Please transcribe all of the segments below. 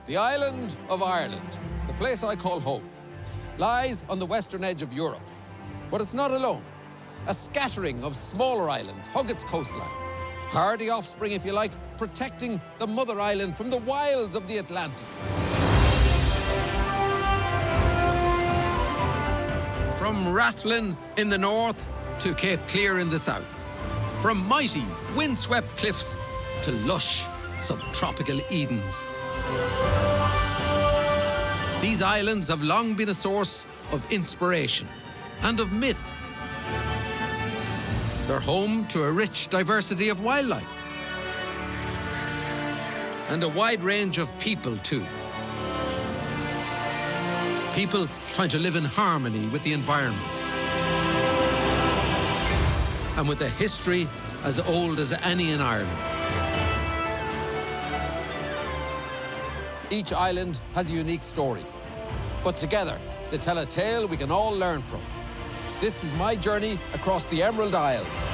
The island of Ireland, the place I call home, lies on the western edge of Europe. But it's not alone. A scattering of smaller islands hug its coastline. Hardy offspring, if you like, protecting the mother island from the wilds of the Atlantic. From Rathlin in the north to Cape Clear in the south. From mighty, windswept cliffs to lush, subtropical Edens. These islands have long been a source of inspiration and of myth. They're home to a rich diversity of wildlife. And a wide range of people, too. People trying to live in harmony with the environment. And with a history as old as any in Ireland. Each island has a unique story, but together they tell a tale we can all learn from. This is my journey across the Emerald Isles.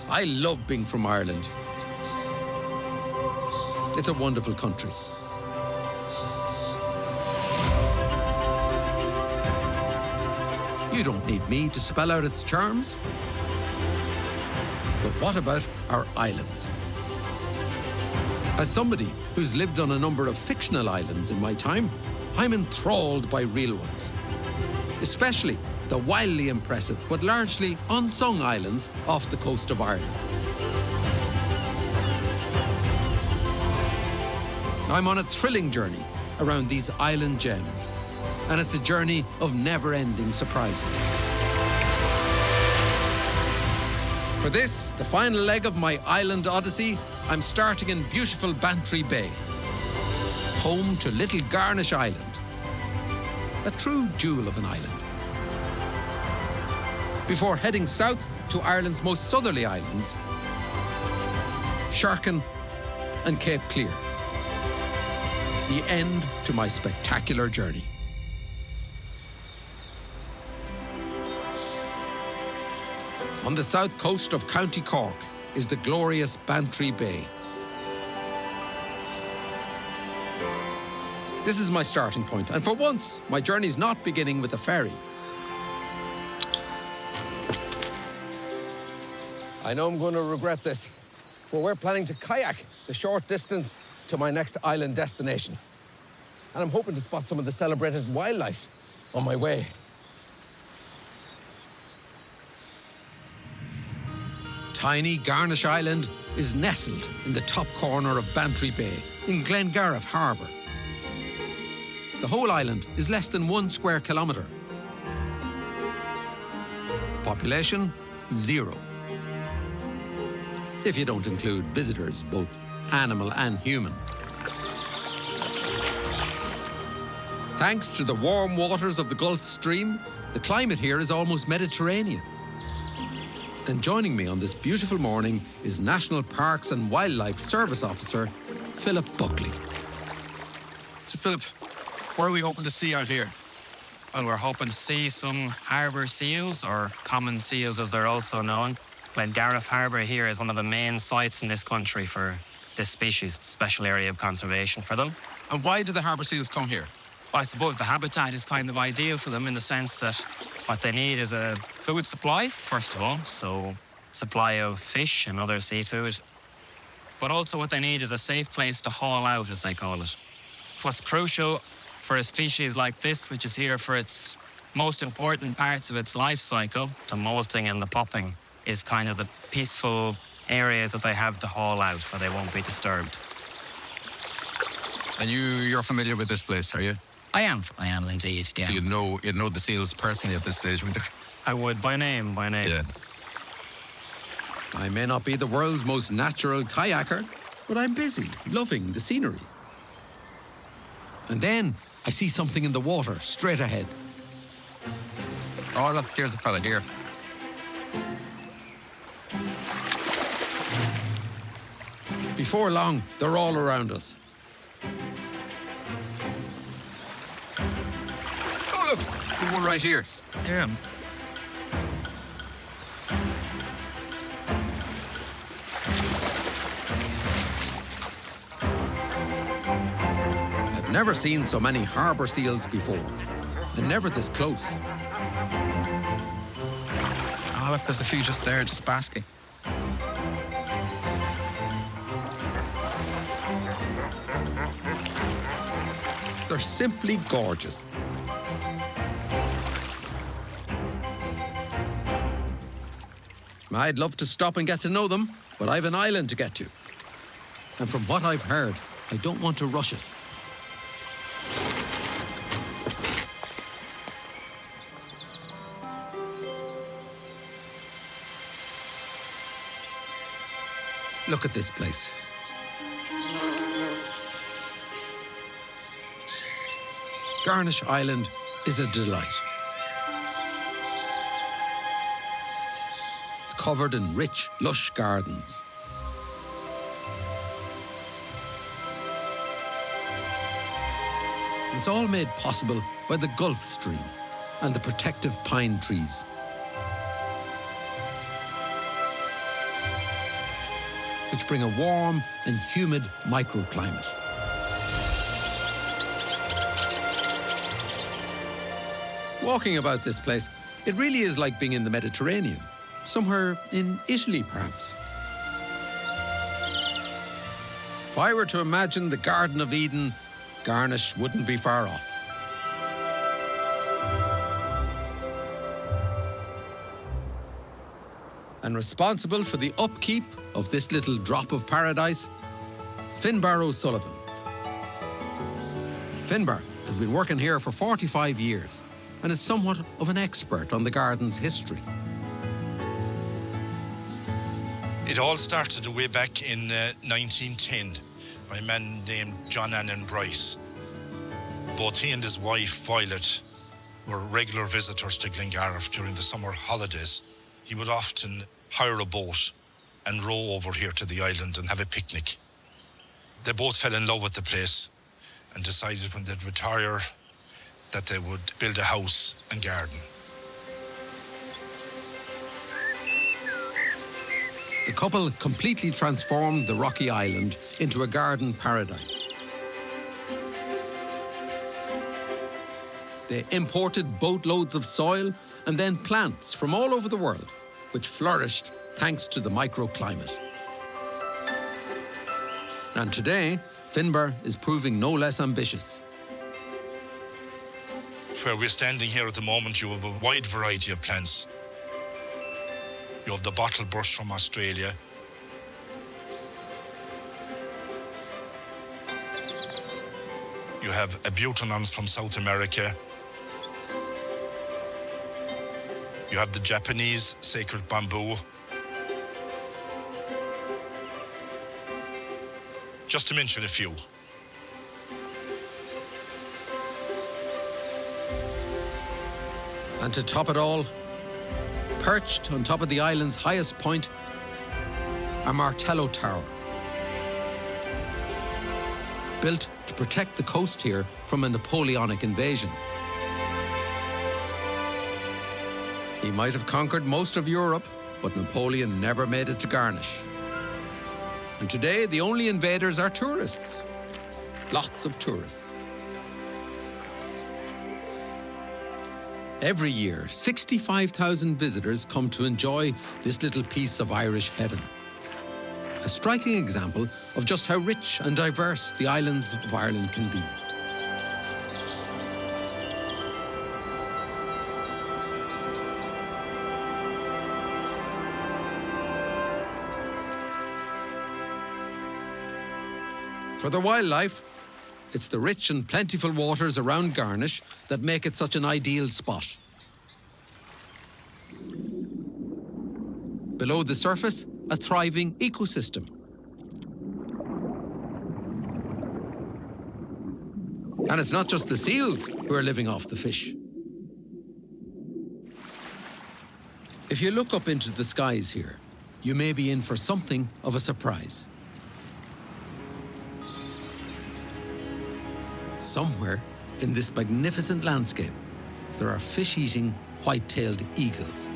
I love being from Ireland. It's a wonderful country. You don't need me to spell out its charms. But what about our islands? As somebody who's lived on a number of fictional islands in my time, I'm enthralled by real ones. Especially the wildly impressive but largely unsung islands off the coast of Ireland. I'm on a thrilling journey around these island gems, and it's a journey of never-ending surprises. For this, the final leg of my island odyssey, I'm starting in beautiful Bantry Bay, home to little Garnish Island, a true jewel of an island. Before heading south to Ireland's most southerly islands, Sherkin and Cape Clear. The end to my spectacular journey. On the south coast of County Cork is the glorious Bantry Bay. This is my starting point, and for once, my journey's not beginning with a ferry. I know I'm going to regret this, but we're planning to kayak the short distance to my next island destination. And I'm hoping to spot some of the celebrated wildlife on my way. Tiny Garnish Island is nestled in the top corner of Bantry Bay in Glengariff Harbour. The whole island is less than 1 square kilometre. Population, 0. If you don't include visitors, both animal and human. Thanks to the warm waters of the Gulf Stream, the climate here is almost Mediterranean. And joining me on this beautiful morning is National Parks and Wildlife Service Officer, Philip Buckley. So Philip, what are we hoping to see out here? Well, we're hoping to see some harbour seals, or common seals as they're also known. Glengariff Harbour here is one of the main sites in this country for this species, special area of conservation for them. And why do the harbour seals come here? I suppose the habitat is kind of ideal for them in the sense that what they need is a food supply, first of all, so supply of fish and other seafood. But also what they need is a safe place to haul out, as they call it. What's crucial for a species like this, which is here for its most important parts of its life cycle, the molting and the popping, is kind of the peaceful areas that they have to haul out where they won't be disturbed. And you're familiar with this place, are you? I am indeed, yeah. So you'd know the seals personally at this stage, wouldn't you? I would, by name. Yeah. I may not be the world's most natural kayaker, but I'm busy, loving the scenery. And then I see something in the water straight ahead. Oh, look, there's a fella here. Before long, they're all around us. Philip, there's one right here. Yeah. I've never seen so many harbour seals before, and never this close. Oh, look, there's a few just there, just basking. They're simply gorgeous. I'd love to stop and get to know them, but I've an island to get to. And from what I've heard, I don't want to rush it. Look at this place. Garnish Island is a delight. It's covered in rich, lush gardens. It's all made possible by the Gulf Stream and the protective pine trees. Which bring a warm and humid microclimate. Walking about this place, it really is like being in the Mediterranean, somewhere in Italy, perhaps. If I were to imagine the Garden of Eden, Garnish wouldn't be far off. And responsible for the upkeep of this little drop of paradise, Finbar O'Sullivan. Finbar has been working here for 45 years and is somewhat of an expert on the garden's history. It all started way back in 1910 by a man named John Annan Bryce. Both he and his wife, Violet, were regular visitors to Glengarriff during the summer holidays. He would often hire a boat and row over here to the island and have a picnic. They both fell in love with the place and decided when they'd retire that they would build a house and garden. The couple completely transformed the rocky island into a garden paradise. They imported boatloads of soil and then plants from all over the world, which flourished thanks to the microclimate. And today, Finbar is proving no less ambitious. Where we're standing here at the moment, you have a wide variety of plants. You have the bottle brush from Australia. You have abutanons from South America. You have the Japanese sacred bamboo. Just to mention a few. And to top it all, perched on top of the island's highest point, a Martello Tower. Built to protect the coast here from a Napoleonic invasion. He might have conquered most of Europe, but Napoleon never made it to Garnish. And today, the only invaders are tourists. Lots of tourists. Every year, 65,000 visitors come to enjoy this little piece of Irish heaven. A striking example of just how rich and diverse the islands of Ireland can be. For the wildlife, it's the rich and plentiful waters around Garnish that make it such an ideal spot. Below the surface, a thriving ecosystem. And it's not just the seals who are living off the fish. If you look up into the skies here, you may be in for something of a surprise. Somewhere in this magnificent landscape, there are fish-eating white-tailed eagles.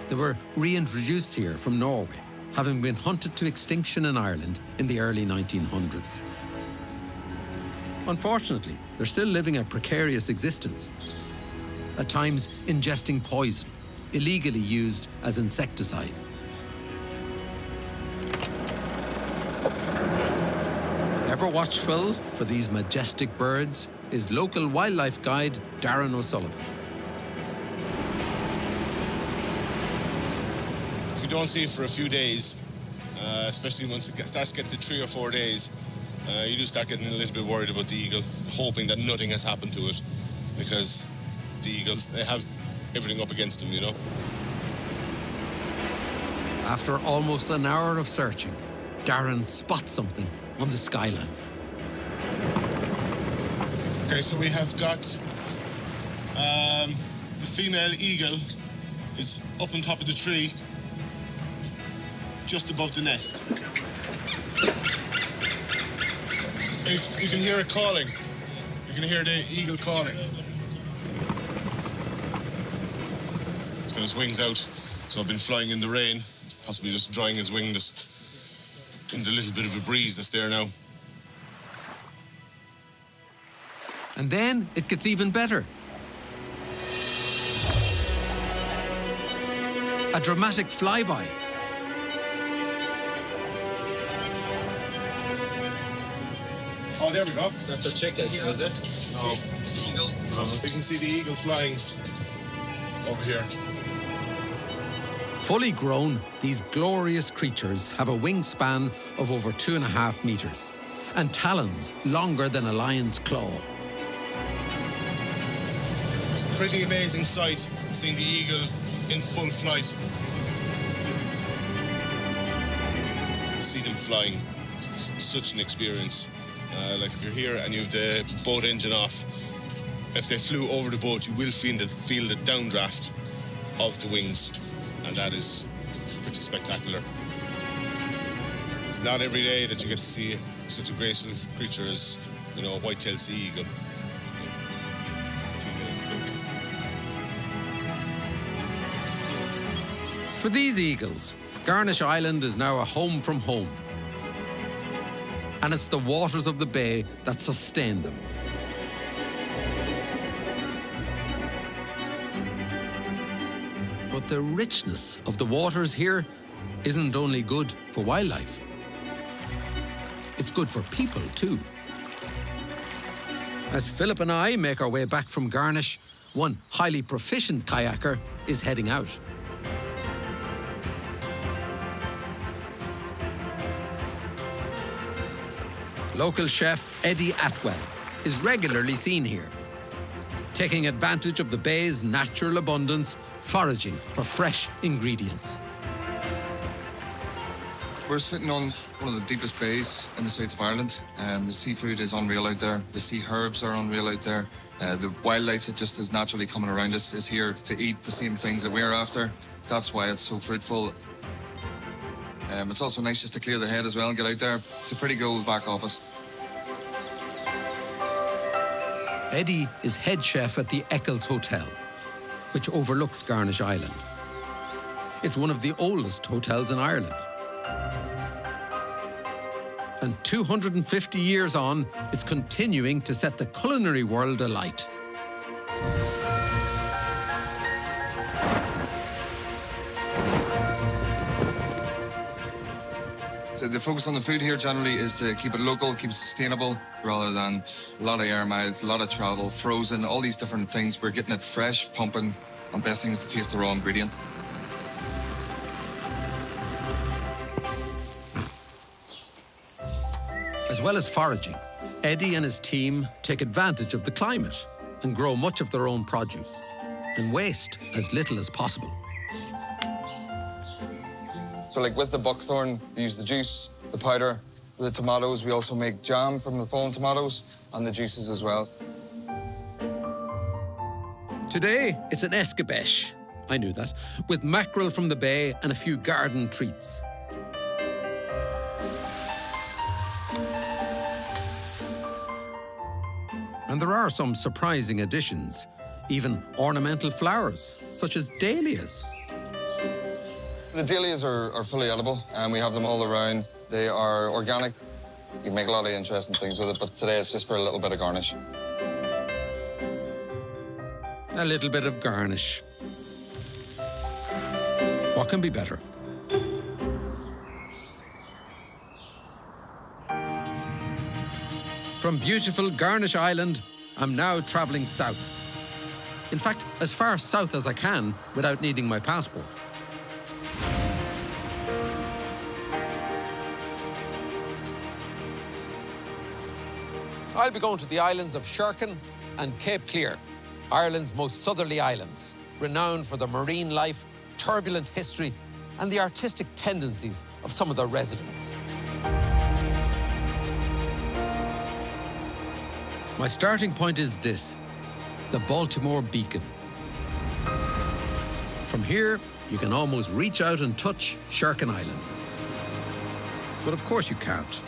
They were reintroduced here from Norway, having been hunted to extinction in Ireland in the early 1900s. Unfortunately, they're still living a precarious existence, at times ingesting poison, illegally used as insecticide. Ever watchful for these majestic birds is local wildlife guide Darren O'Sullivan. If you don't see it for a few days, especially once it starts getting to 3 or 4 days, you do start getting a little bit worried about the eagle, hoping that nothing has happened to it, because the eagles, they have everything up against them, you know. After almost an hour of searching, Darren spots something on the skyline. Okay, so we have got the female eagle is up on top of the tree, just above the nest. You can hear it calling. You can hear the eagle calling. It's got his wings out, so I've been flying in the rain, possibly just drying his wings in the little bit of a breeze that's there now. And then it gets even better. A dramatic flyby. Oh, there we go. That's a chicken, is it? No. You can see the eagle flying over here. Fully grown, these glorious creatures have a wingspan of over 2.5 meters and talons longer than a lion's claw. It's a pretty amazing sight, seeing the eagle in full flight. See them flying, such an experience. Like if you're here and you have the boat engine off, if they flew over the boat, you will feel the downdraft of the wings, and that is pretty spectacular. It's not every day that you get to see such a graceful creature as, you know, a white-tailed sea eagle. For these eagles, Garnish Island is now a home from home. And it's the waters of the bay that sustain them. But the richness of the waters here isn't only good for wildlife. It's good for people too. As Philip and I make our way back from Garnish, one highly proficient kayaker is heading out. Local chef Eddie Atwell is regularly seen here, taking advantage of the bay's natural abundance, foraging for fresh ingredients. We're sitting on one of the deepest bays in the south of Ireland. The seafood is unreal out there. The sea herbs are unreal out there. The wildlife that just is naturally coming around us is here to eat the same things that we're after. That's why it's so fruitful. It's also nice just to clear the head as well and get out there. It's a pretty good back office. Eddie is head chef at the Eccles Hotel, which overlooks Garnish Island. It's one of the oldest hotels in Ireland. And 250 years on, it's continuing to set the culinary world alight. So the focus on the food here generally is to keep it local, keep it sustainable, rather than a lot of air miles, a lot of travel, frozen, all these different things. We're getting it fresh, pumping, and best thing is to taste the raw ingredient. As well as foraging, Eddie and his team take advantage of the climate and grow much of their own produce and waste as little as possible. So like with the buckthorn, we use the juice, the powder. With the tomatoes, we also make jam from the fallen tomatoes and the juices as well. Today, it's an escabeche, I knew that, with mackerel from the bay and a few garden treats. And there are some surprising additions. even ornamental flowers, such as dahlias. The dahlias are fully edible, and we have them all around. They are organic. You can make a lot of interesting things with it, but today it's just for a little bit of garnish. A little bit of garnish. What can be better? From beautiful Garnish Island, I'm now travelling south. In fact, as far south as I can without needing my passport. I'll be going to the islands of Sherkin and Cape Clear, Ireland's most southerly islands, renowned for their marine life, turbulent history, and the artistic tendencies of some of their residents. My starting point is this, the Baltimore Beacon. From here, you can almost reach out and touch Sherkin Island. But of course you can't.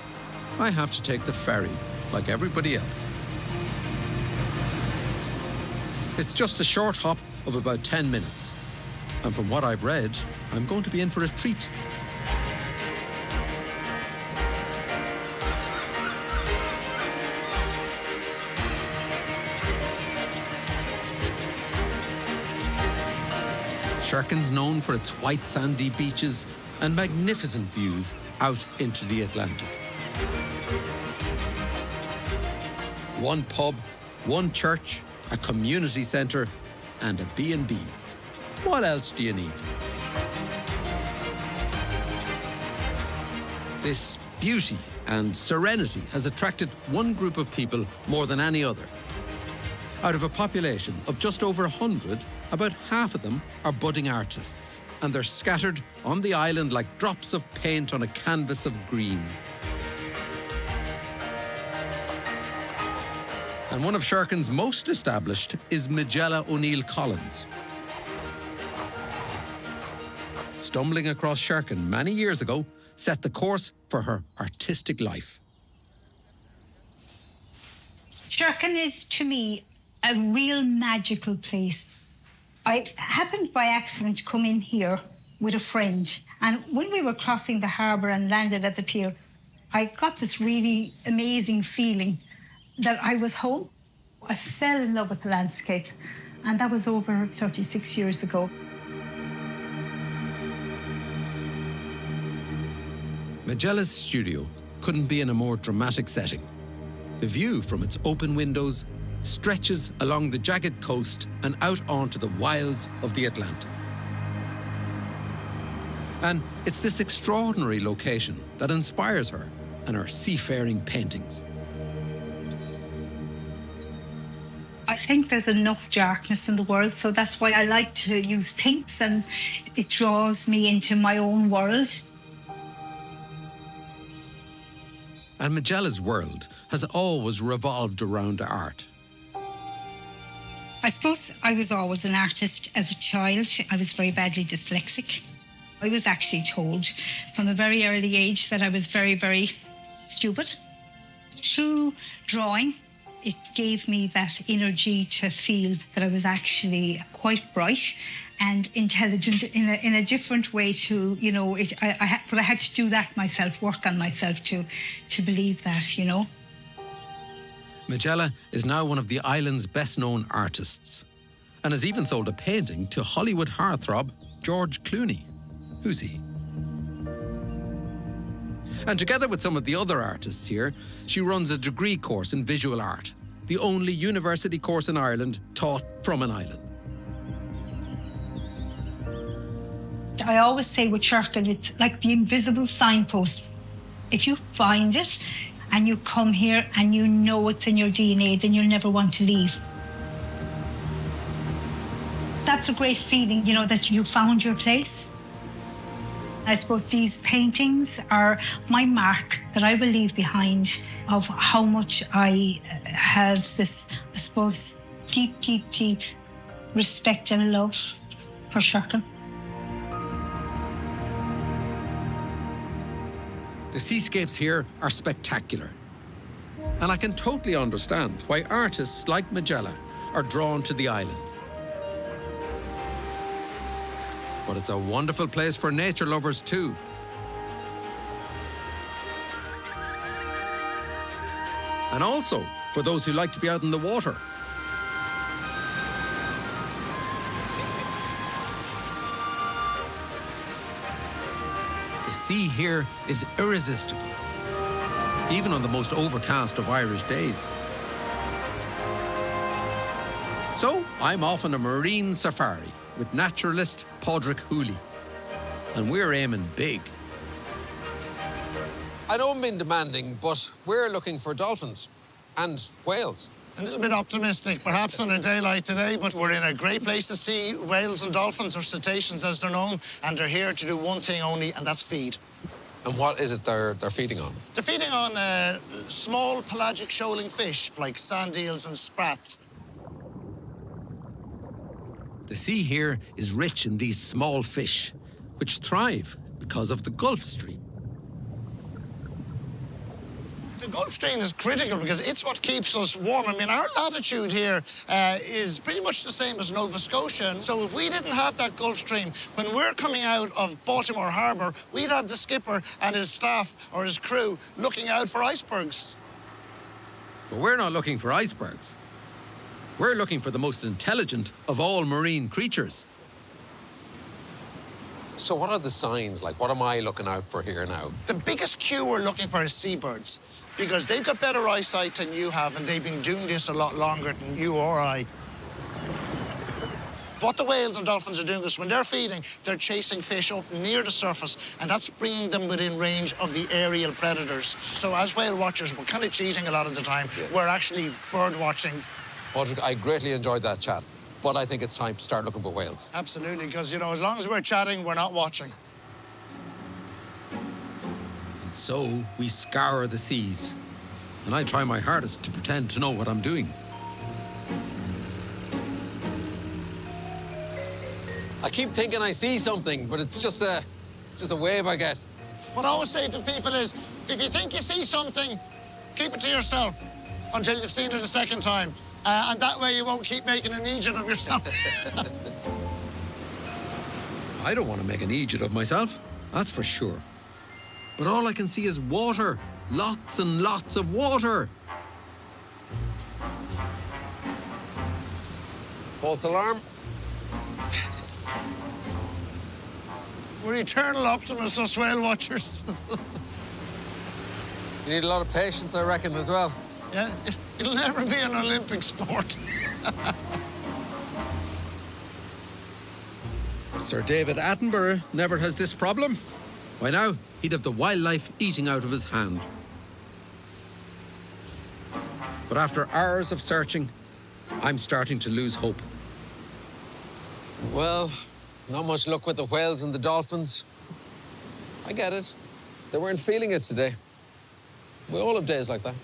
I have to take the ferry, like everybody else. It's just a short hop of about 10 minutes. And from what I've read, I'm going to be in for a treat. Sherkin's known for its white sandy beaches and magnificent views out into the Atlantic. One pub, one church, a community centre, and a B&B. What else do you need? This beauty and serenity has attracted one group of people more than any other. Out of a population of just over 100, about half of them are budding artists, and they're scattered on the island like drops of paint on a canvas of green. And one of Sherkin's most established is Magella O'Neill Collins. Stumbling across Sherkin many years ago set the course for her artistic life. Sherkin is, to me, a real magical place. I happened by accident to come in here with a friend, and when we were crossing the harbour and landed at the pier, I got this really amazing feeling that I was home. I fell in love with the landscape, and that was over 36 years ago. Magella's studio couldn't be in a more dramatic setting. The view from its open windows stretches along the jagged coast and out onto the wilds of the Atlantic. And it's this extraordinary location that inspires her and her seafaring paintings. I think there's enough darkness in the world, so that's why I like to use pinks, and it draws me into my own world. And Magella's world has always revolved around art. I suppose I was always an artist as a child. I was very badly dyslexic. I was actually told from a very early age that I was very, very stupid. Through drawing, it gave me that energy to feel that I was actually quite bright and intelligent in a different way to, you know, but I had to do that myself, work on myself to believe that, you know. Magella is now one of the island's best-known artists and has even sold a painting to Hollywood heartthrob George Clooney. Who's he? And together with some of the other artists here, she runs a degree course in visual art, the only university course in Ireland taught from an island. I always say with Sherkin, it's like the invisible signpost. If you find it and you come here and you know it's in your DNA, then you'll never want to leave. That's a great feeling, you know, that you found your place. I suppose these paintings are my mark that I will leave behind of how much I have this, I suppose, deep, deep, deep respect and love for Sherkin. The seascapes here are spectacular. And I can totally understand why artists like Magella are drawn to the island. But it's a wonderful place for nature lovers too. And also for those who like to be out in the water. The sea here is irresistible, even on the most overcast of Irish days. So I'm off on a marine safari with naturalist Padraig Hooley, and we're aiming big. I know I'm being demanding, but we're looking for dolphins and whales. A little bit optimistic, perhaps on a day like today, but we're in a great place to see whales and dolphins, or cetaceans as they're known, and they're here to do one thing only, and that's feed. And what is it they're feeding on? They're feeding on small pelagic shoaling fish, like sand eels and sprats. The sea here is rich in these small fish, which thrive because of the Gulf Stream. The Gulf Stream is critical because it's what keeps us warm. I mean, our latitude here is pretty much the same as Nova Scotia. So if we didn't have that Gulf Stream, when we're coming out of Baltimore Harbour, we'd have the skipper and his staff or his crew looking out for icebergs. But we're not looking for icebergs. We're looking for the most intelligent of all marine creatures. So what are the signs? Like, what am I looking out for here now? The biggest cue we're looking for is seabirds, because they've got better eyesight than you have, and they've been doing this a lot longer than you or I. What the whales and dolphins are doing is when they're feeding, they're chasing fish up near the surface, and that's bringing them within range of the aerial predators. So as whale watchers, we're kind of cheating a lot of the time. Yeah. We're actually bird watching. Padraig, I greatly enjoyed that chat, but I think it's time to start looking for whales. Absolutely, because, you know, as long as we're chatting, we're not watching. And so we scour the seas, and I try my hardest to pretend to know what I'm doing. I keep thinking I see something, but it's just a wave, I guess. What I always say to people is, if you think you see something, keep it to yourself until you've seen it a second time. And that way you won't keep making an idiot of yourself. I don't want to make an idiot of myself, that's for sure. But all I can see is water. Lots and lots of water. False alarm. We're eternal optimists, us whale watchers. You need a lot of patience, I reckon, as well. Yeah, it'll never be an Olympic sport. Sir David Attenborough never has this problem. By now, he'd have the wildlife eating out of his hand. But after hours of searching, I'm starting to lose hope. Well, not much luck with the whales and the dolphins. I get it. They weren't feeling it today. We all have days like that.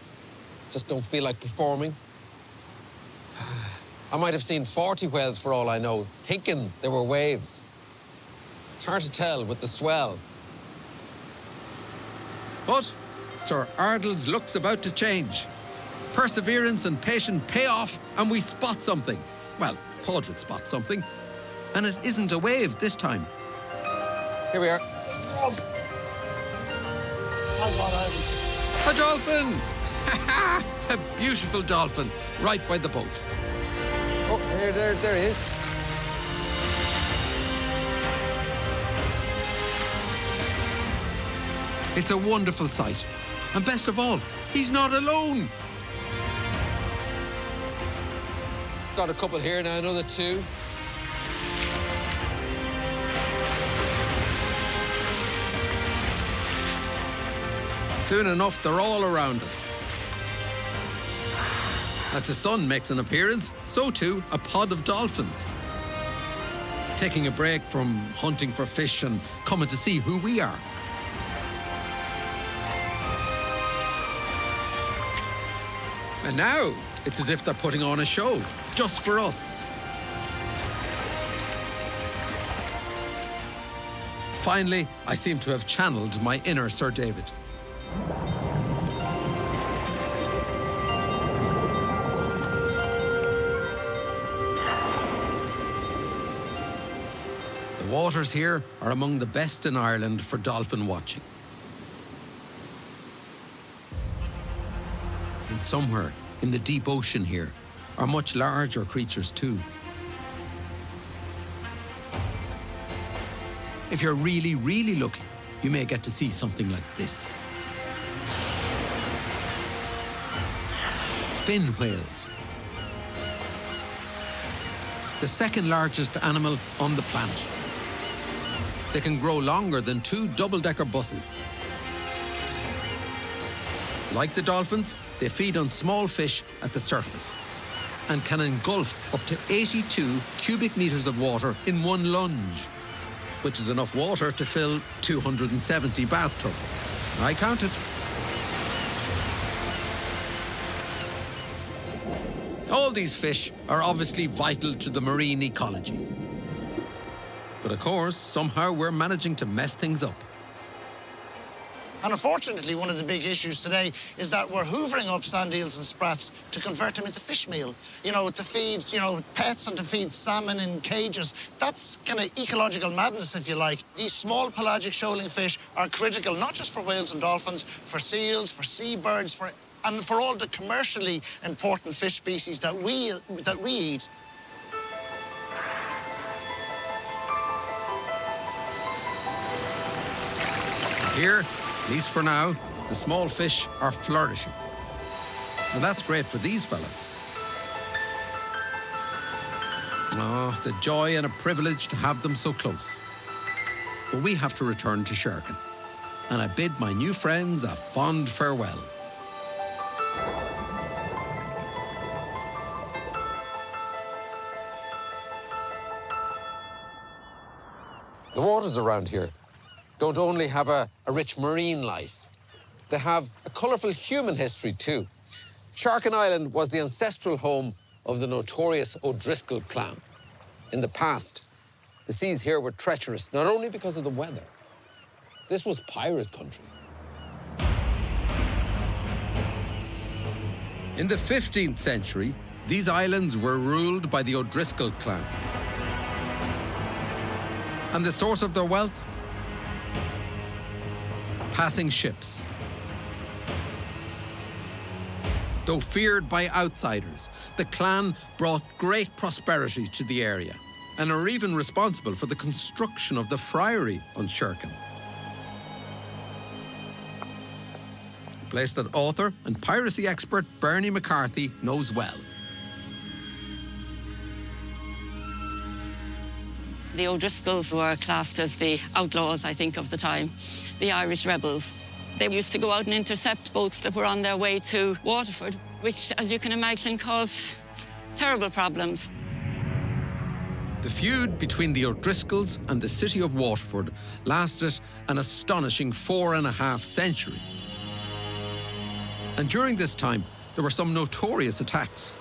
Just don't feel like performing. I might have seen 40 whales for all I know, thinking they were waves. It's hard to tell with the swell. But Sir Ardal's luck's about to change. Perseverance and patience pay off, and we spot something. Well, Padraig spots something, and it isn't a wave this time. Here we are. A dolphin! A beautiful dolphin, right by the boat. Oh, there he is. It's a wonderful sight. And best of all, he's not alone. Got a couple here now, another two. Soon enough, they're all around us. As the sun makes an appearance, so too a pod of dolphins. Taking a break from hunting for fish and coming to see who we are. And now, it's as if they're putting on a show, just for us. Finally, I seem to have channeled my inner Sir David. waters here are among the best in Ireland for dolphin watching. And somewhere in the deep ocean here are much larger creatures too. If you're really, really lucky, you may get to see something like this. Fin whales. The second largest animal on the planet. They can grow longer than 2 double-decker buses. Like the dolphins, they feed on small fish at the surface and can engulf up to 82 cubic meters of water in one lunge, which is enough water to fill 270 bathtubs. I counted. All these fish are obviously vital to the marine ecology. But of course, somehow we're managing to mess things up. And unfortunately, one of the big issues today is that we're hoovering up sand eels and sprats to convert them into fish meal. You know, to feed, pets and to feed salmon in cages. That's kind of ecological madness, if you like. These small pelagic shoaling fish are critical, not just for whales and dolphins, for seals, for seabirds, and for all the commercially important fish species that we eat. Here, at least for now, the small fish are flourishing. And that's great for these fellas. Oh, it's a joy and a privilege to have them so close. But we have to return to Sherkin, and I bid my new friends a fond farewell. The waters around here don't only have a rich marine life, they have a colourful human history too. Sherkin Island was the ancestral home of the notorious O'Driscoll clan. In the past, the seas here were treacherous, not only because of the weather. This was pirate country. In the 15th century, these islands were ruled by the O'Driscoll clan. And the source of their wealth? Passing ships. Though feared by outsiders, the clan brought great prosperity to the area and are even responsible for the construction of the friary on Sherkin. A place that author and piracy expert Bernie McCarthy knows well. The O'Driscolls were classed as the outlaws, I think, of the time, the Irish rebels. They used to go out and intercept boats that were on their way to Waterford, which, as you can imagine, caused terrible problems. The feud between the O'Driscolls and the city of Waterford lasted an astonishing 4.5 centuries. And during this time, there were some notorious attacks.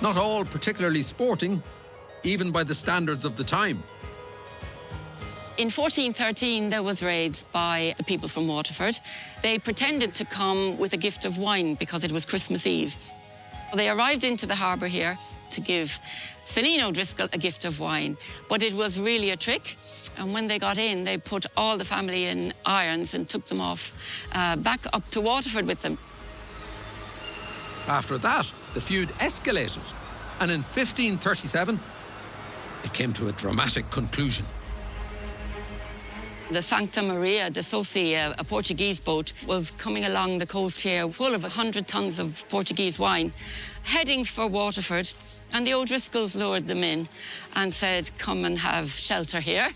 Not all particularly sporting, even by the standards of the time. In 1413, there was raids by the people from Waterford. They pretended to come with a gift of wine because it was Christmas Eve. They arrived into the harbour here to give Fineen O'Driscoll a gift of wine, but it was really a trick. And when they got in, they put all the family in irons and took them off back up to Waterford with them. After that, the feud escalated, and in 1537, it came to a dramatic conclusion. The Santa Maria de Soci, a Portuguese boat, was coming along the coast here full of 100 tons of Portuguese wine, heading for Waterford. And the O'Driscolls lured them in and said, come and have shelter here.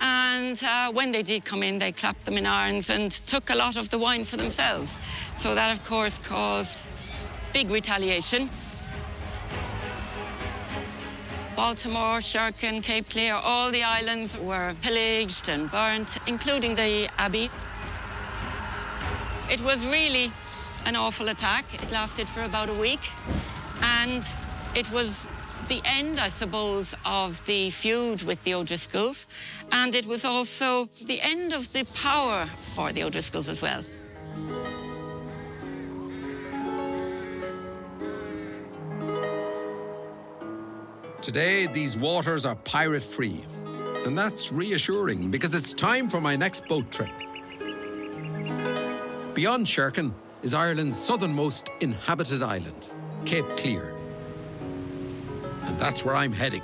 And when they did come in, they clapped them in irons and took a lot of the wine for themselves. So that, of course, caused big retaliation. Baltimore, Sherkin, Cape Clear, all the islands were pillaged and burnt, including the Abbey. It was really an awful attack. It lasted for about a week. And it was the end, I suppose, of the feud with the O'Driscolls. And it was also the end of the power for the O'Driscolls as well. Today, these waters are pirate-free, And that's reassuring because it's time for my next boat trip. Beyond Sherkin is Ireland's southernmost inhabited island, Cape Clear. And that's where I'm heading.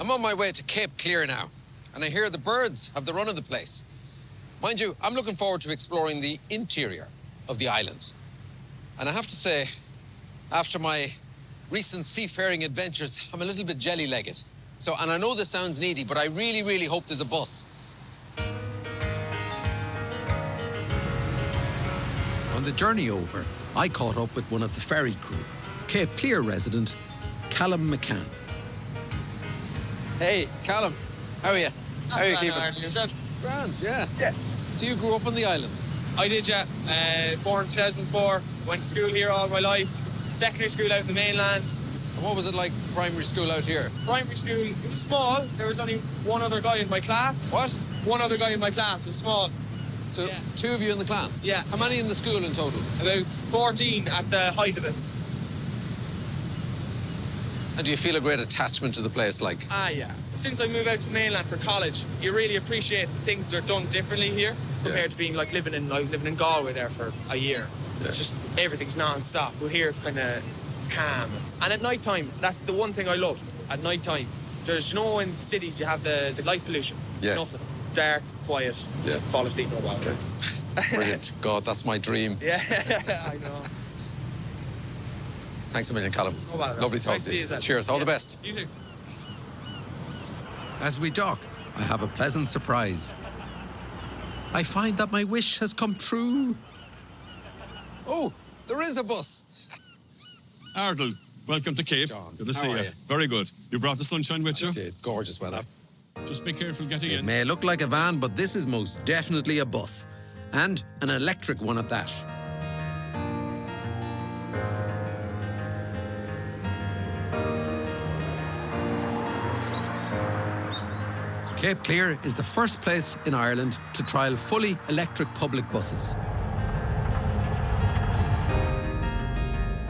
I'm on my way to Cape Clear now, and I hear the birds have the run of the place. Mind you, I'm looking forward to exploring the interior of the island. And I have to say, after my recent seafaring adventures, I'm a little bit jelly-legged. So, and I know this sounds needy, but I really, really hope there's a bus. On the journey over, I caught up with one of the ferry crew, Cape Clear resident, Callum McCann. Hey, Callum, how are you? How are you keeping? Yourself? Grand, yeah. Yeah. So you grew up on the island? I did, yeah. Born in 2004, went to school here all my life. Secondary school out in the mainland. And what was it like primary school out here? Primary school, it was small. There was only one other guy in my class. What? One other guy in my class. It was small. So yeah. 2 of you in the class? Yeah. How many in the school in total? About 14 at the height of it. And do you feel a great attachment to the place, like? Yeah. Since I moved out to the mainland for college, you really appreciate things that are done differently here compared to being like living in Galway there for a year. Yeah. It's just everything's non-stop. But here it's calm. And at night time, that's the one thing I love. At night time, there's in cities you have the light pollution. Yeah. Nothing. Dark, quiet. Yeah. Fall asleep no while. Okay. Brilliant. God, that's my dream. Yeah, I know. Thanks a million, Callum. No bother. Lovely talking nice to you. See you. Cheers. All the best. You too. As we dock, I have a pleasant surprise. I find that my wish has come true. Oh, there is a bus. Ardal, welcome to Cape. John, good to see you. Very good. You brought the sunshine with you? I did. Gorgeous weather. Just be careful getting It in. may look like a van, but this is most definitely a bus. And an electric one at that. Cape Clear is the first place in Ireland to trial fully electric public buses.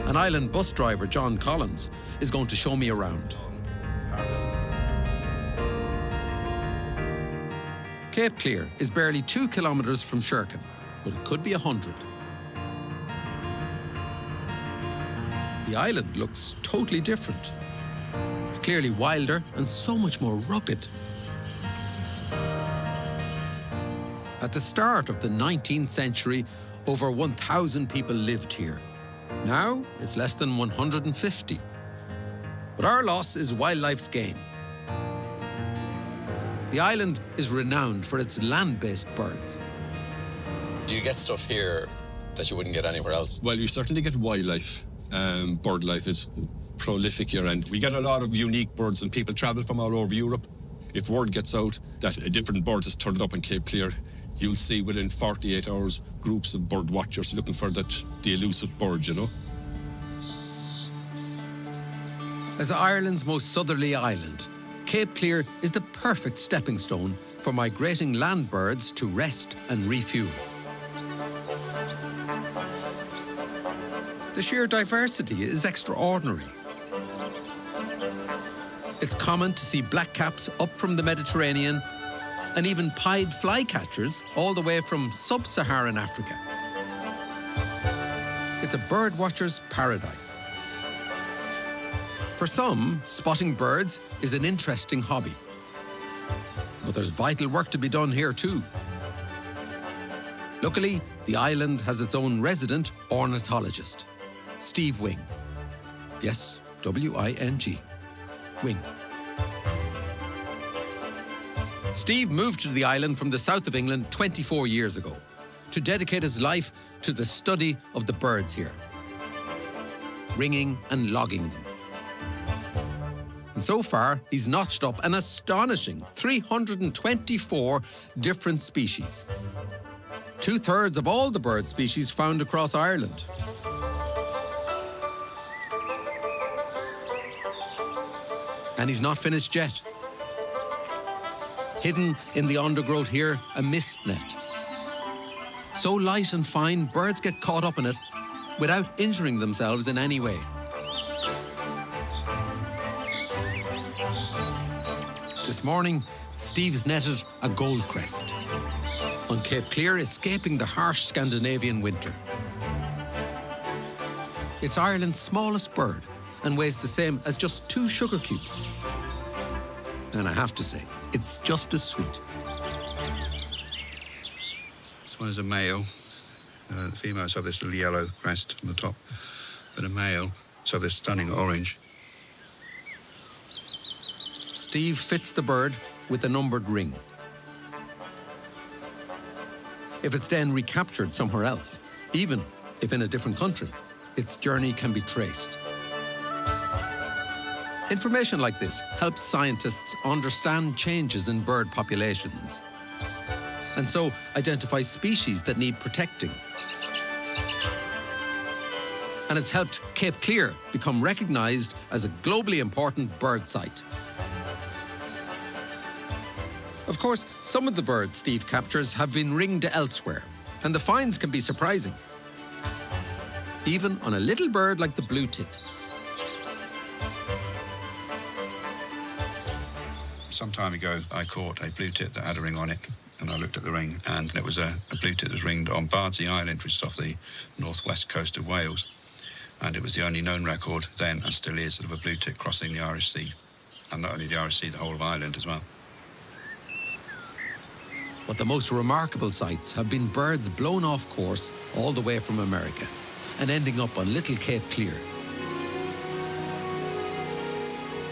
An island bus driver, John Collins, is going to show me around. Cape Clear is barely 2 kilometres from Sherkin, but it could be 100. The island looks totally different. It's clearly wilder and so much more rugged. At the start of the 19th century, over 1,000 people lived here. Now, it's less than 150. But our loss is wildlife's gain. The island is renowned for its land-based birds. Do you get stuff here that you wouldn't get anywhere else? Well, you certainly get wildlife. Bird life is prolific here, and we get a lot of unique birds, and people travel from all over Europe. If word gets out that a different bird has turned up in Cape Clear, you'll see within 48 hours groups of bird watchers looking for the elusive bird, As Ireland's most southerly island, Cape Clear is the perfect stepping stone for migrating land birds to rest and refuel. The sheer diversity is extraordinary. It's common to see blackcaps up from the Mediterranean and even pied flycatchers all the way from sub-Saharan Africa. It's a bird watcher's paradise. For some, spotting birds is an interesting hobby. But there's vital work to be done here too. Luckily, the island has its own resident ornithologist, Steve Wing. Yes, W-I-N-G. Wing. Steve moved to the island from the south of England 24 years ago to dedicate his life to the study of the birds here, ringing and logging them. And so far, he's notched up an astonishing 324 different species. 2/3 of all the bird species found across Ireland. And he's not finished yet. Hidden in the undergrowth here, a mist net. So light and fine, birds get caught up in it without injuring themselves in any way. This morning, Steve's netted a gold crest on Cape Clear, escaping the harsh Scandinavian winter. It's Ireland's smallest bird and weighs the same as just 2 sugar cubes. And I have to say, it's just as sweet. This one is a male. The females have this little yellow crest on the top, but a male so this stunning orange. Steve fits the bird with a numbered ring. If it's then recaptured somewhere else, even if in a different country, its journey can be traced. Information like this helps scientists understand changes in bird populations, and so identify species that need protecting. And it's helped Cape Clear become recognised as a globally important bird site. Of course, some of the birds Steve captures have been ringed elsewhere, and the finds can be surprising, even on a little bird like the blue tit. Some time ago, I caught a blue tit that had a ring on it, and I looked at the ring, and it was a blue tit that was ringed on Bardsey Island, which is off the northwest coast of Wales. And it was the only known record then, and still is, of a blue tit crossing the Irish Sea. And not only the Irish Sea, the whole of Ireland as well. But the most remarkable sights have been birds blown off course all the way from America and ending up on Little Cape Clear.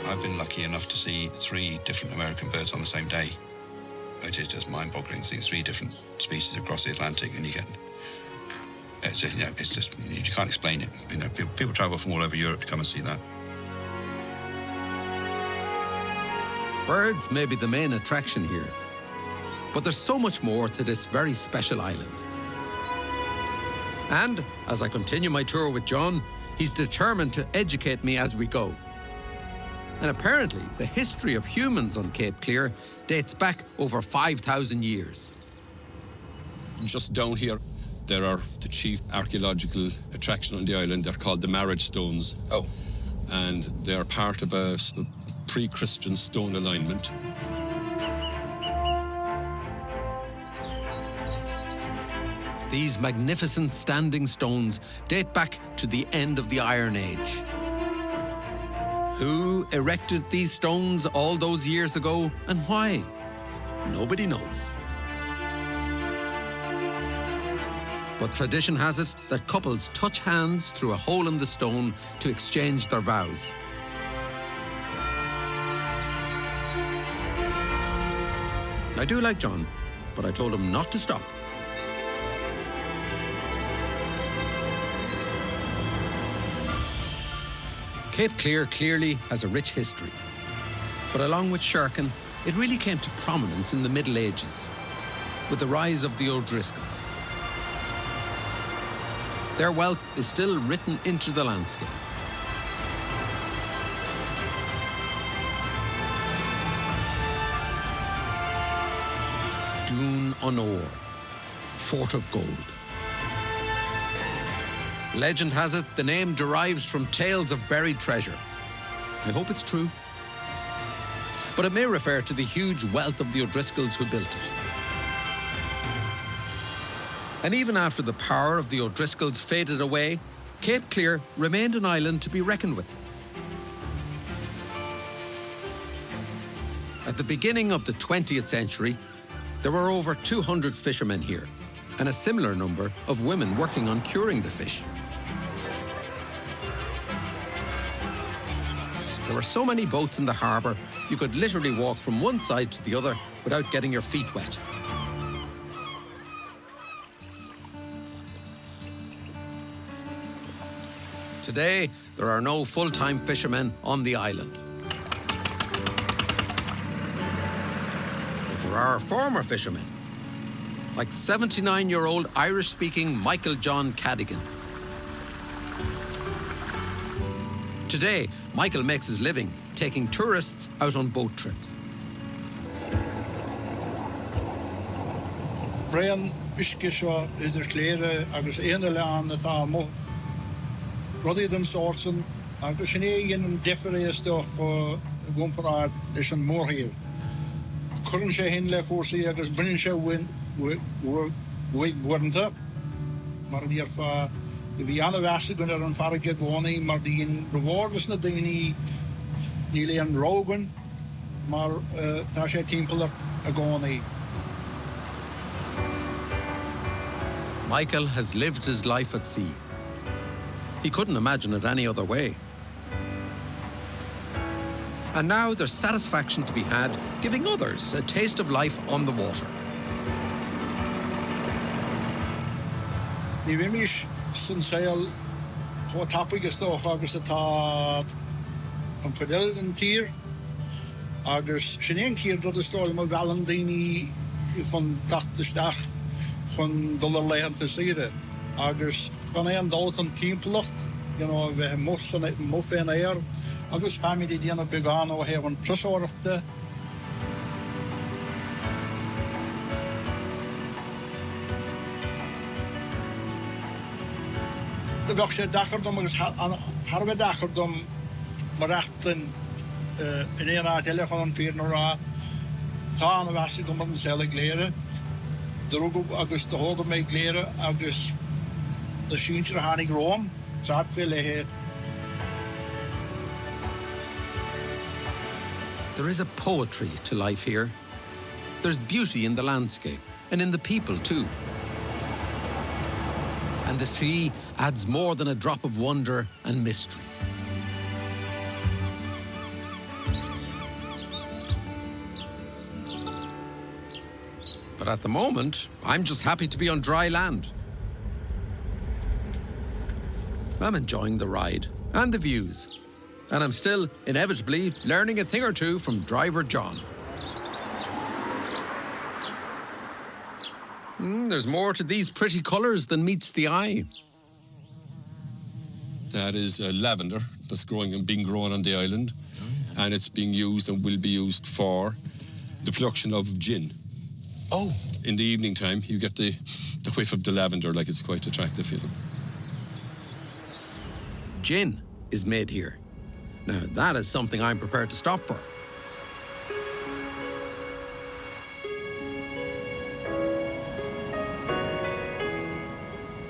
I've been lucky enough to see 3 different American birds on the same day. It is just mind-boggling to see 3 different species across the Atlantic, and you get... It's just, you can't explain it. You know, people travel from all over Europe to come and see that. Birds may be the main attraction here, but there's so much more to this very special island. And as I continue my tour with John, he's determined to educate me as we go. And apparently, the history of humans on Cape Clear dates back over 5,000 years. Just down here, there are the chief archaeological attraction on the island. They're called the marriage stones. Oh. And they're part of a pre-Christian stone alignment. These magnificent standing stones date back to the end of the Iron Age. Who erected these stones all those years ago, and why? Nobody knows. But tradition has it that couples touch hands through a hole in the stone to exchange their vows. I do like John, but I told him not to stop. Cape Clear clearly has a rich history, but along with Sherkin, it really came to prominence in the Middle Ages with the rise of the O'Driscolls. Their wealth is still written into the landscape. Dún an Óir, Fort of Gold. Legend has it the name derives from tales of buried treasure. I hope it's true. But it may refer to the huge wealth of the O'Driscolls who built it. And even after the power of the O'Driscolls faded away, Cape Clear remained an island to be reckoned with. At the beginning of the 20th century, there were over 200 fishermen here, and a similar number of women working on curing the fish. There were so many boats in the harbour, you could literally walk from one side to the other without getting your feet wet. Today, there are no full-time fishermen on the island. But there are former fishermen, like 79-year-old Irish-speaking Michael John Cadigan. Today, Michael makes his living taking tourists out on boat trips. Brian Iskiswa is er kleren, agus ene aan het amo. Roddy den soorten, agus een eigen difference toch gompraat is een morgen. curran sé hin le fórsaí agus brin sé bhuianta mar bhí fa bhí anna bheasa gon ar an farige bhánaí mar díon rewardgus na daoine ní léon rógan mar tá sé timpeall a gánaí. Michael has lived his life at sea. He couldn't imagine it any other way. And now there's satisfaction to be had giving others a taste of life on the water. Ní bhíimiis san saoil chomh tapaigh tóch agus atá an chuideil an tír agus sin éon cír dod istáil má bheallan daoine chun dachtasteach chun dul leihananta saoire agus gan é an dát an timpeallacht bheith mó féin éir agus family díanana beagán ó héh an trasóireachta. De bheadh sé dachardom agus Harbh dachardom mar reachtain in éon áit eile chun an fíor rá tá anna bheasa go an saoil léire drúg agus do thóga méid léire agus na síontar a tháinig róm sát fé léthe. There is a poetry to life here. There's beauty in the landscape and in the people too. And the sea adds more than a drop of wonder and mystery. But at the moment, I'm just happy to be on dry land. I'm enjoying the ride and the views. And I'm still, inevitably, learning a thing or two from driver John. There's more to these pretty colours than meets the eye. That is lavender that's being grown on the island. And it's being used and will be used for the production of gin. Oh. In the evening time, you get the whiff of the lavender, like it's quite attractive feeling. Gin is made here. Now, that is something I'm prepared to stop for.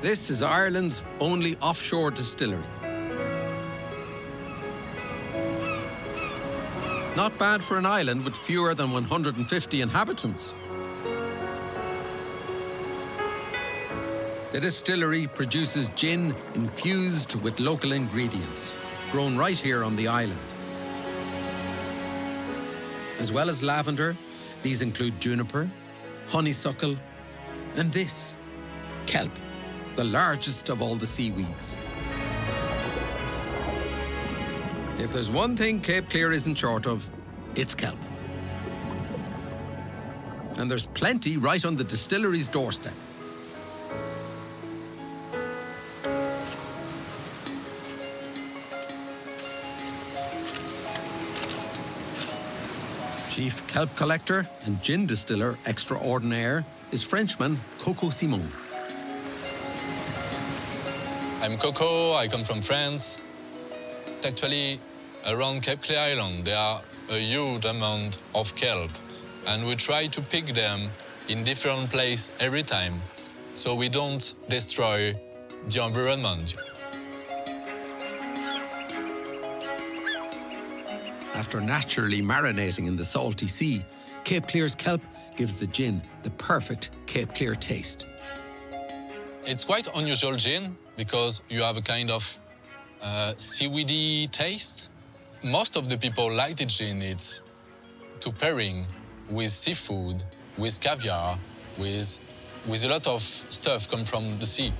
This is Ireland's only offshore distillery. Not bad for an island with fewer than 150 inhabitants. The distillery produces gin infused with local ingredients, grown right here on the island. As well as lavender, these include juniper, honeysuckle, and this, kelp, the largest of all the seaweeds. If there's one thing Cape Clear isn't short of, it's kelp. And there's plenty right on the distillery's doorstep. Chief kelp collector and gin distiller extraordinaire is Frenchman Coco Simon. I'm Coco, I come from France. Actually, around Cape Clear Island, there are a huge amount of kelp, and we try to pick them in different places every time, so we don't destroy the environment. After naturally marinating in the salty sea, Cape Clear's kelp gives the gin the perfect Cape Clear taste. It's quite unusual gin because you have a kind of seaweedy taste. Most of the people like the gin. It's to pairing with seafood, with caviar, with a lot of stuff come from the sea.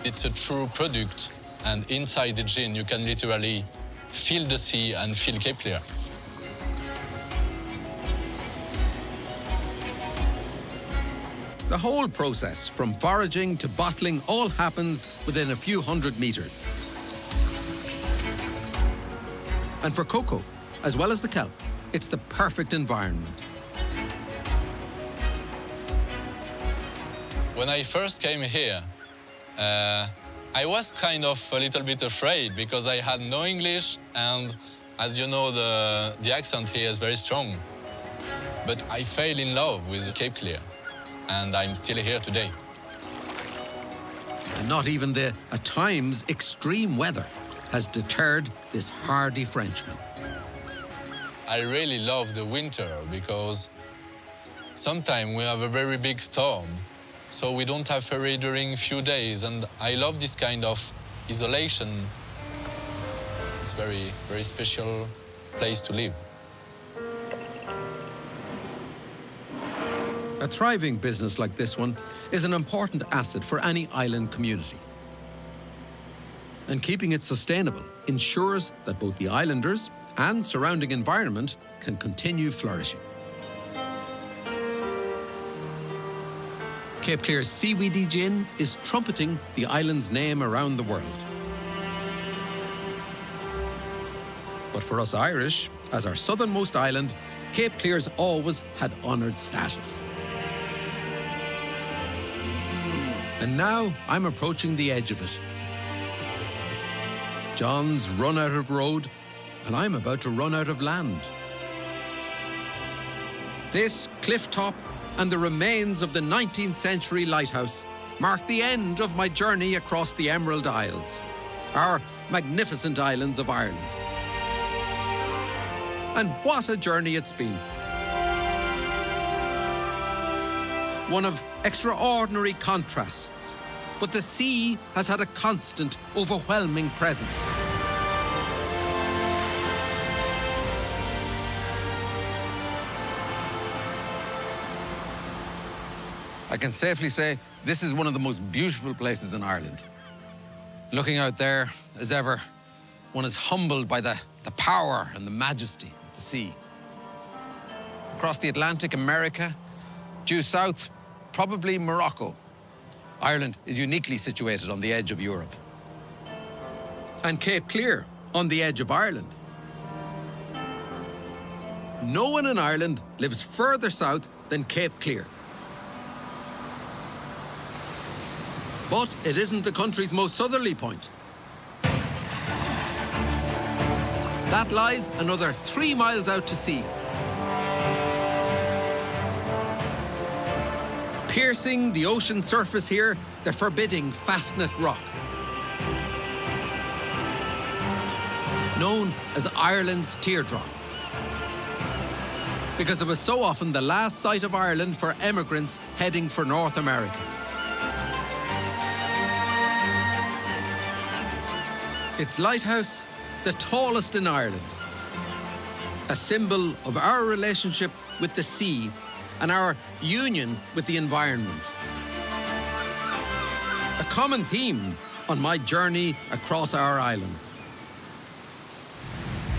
It's a true product, and inside the gin you can literally feel the sea and feel Cape Clear. The whole process, from foraging to bottling, all happens within a few hundred meters. And for Coco, as well as the kelp, it's the perfect environment. When I first came here, I was kind of a little bit afraid because I had no English, and as you know, the accent here is very strong. But I fell in love with Cape Clear, and I'm still here today. And not even the, at times, extreme weather has deterred this hardy Frenchman. I really love the winter because sometimes we have a very big storm, so we don't have ferry during a few days, and I love this kind of isolation. It's very, very special place to live. A thriving business like this one is an important asset for any island community. And keeping it sustainable ensures that both the islanders and surrounding environment can continue flourishing. Cape Clear's seaweedy gin is trumpeting the island's name around the world. But for us Irish, as our southernmost island, Cape Clear's always had honoured status. And now I'm approaching the edge of it. John's run out of road, and I'm about to run out of land. This clifftop and the remains of the 19th century lighthouse mark the end of my journey across the Emerald Isles, our magnificent islands of Ireland. And what a journey it's been. One of extraordinary contrasts, but the sea has had a constant, overwhelming presence. I can safely say this is one of the most beautiful places in Ireland. Looking out there, as ever, one is humbled by the power and the majesty of the sea. Across the Atlantic, America, due south, probably Morocco, Ireland is uniquely situated on the edge of Europe. And Cape Clear, on the edge of Ireland. No one in Ireland lives further south than Cape Clear. But it isn't the country's most southerly point. That lies another 3 miles out to sea. Piercing the ocean surface here, the forbidding Fastnet Rock. Known as Ireland's teardrop. Because it was so often the last sight of Ireland for emigrants heading for North America. Its lighthouse, the tallest in Ireland. A symbol of our relationship with the sea and our union with the environment. A common theme on my journey across our islands.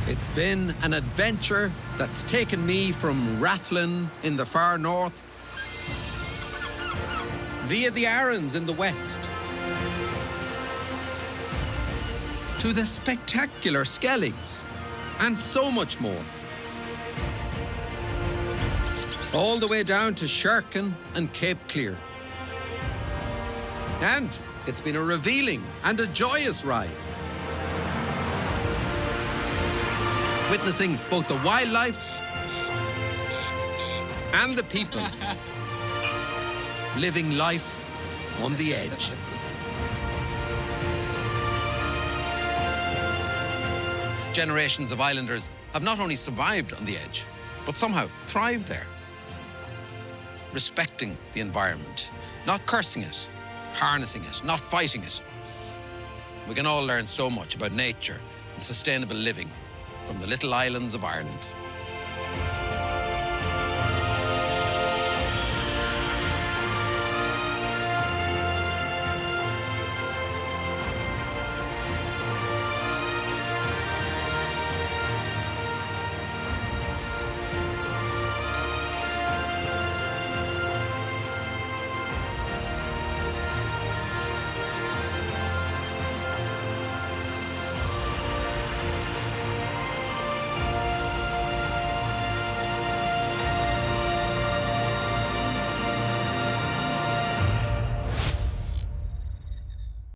It's been an adventure that's taken me from Rathlin in the far north, via the Arrans in the west, to the spectacular Skellings, and so much more. All the way down to Sherkin and Cape Clear. And it's been a revealing and a joyous ride. Witnessing both the wildlife and the people living life on the edge. Generations of islanders have not only survived on the edge, but somehow thrived there. Respecting the environment, not cursing it, harnessing it, not fighting it. We can all learn so much about nature and sustainable living from the little islands of Ireland.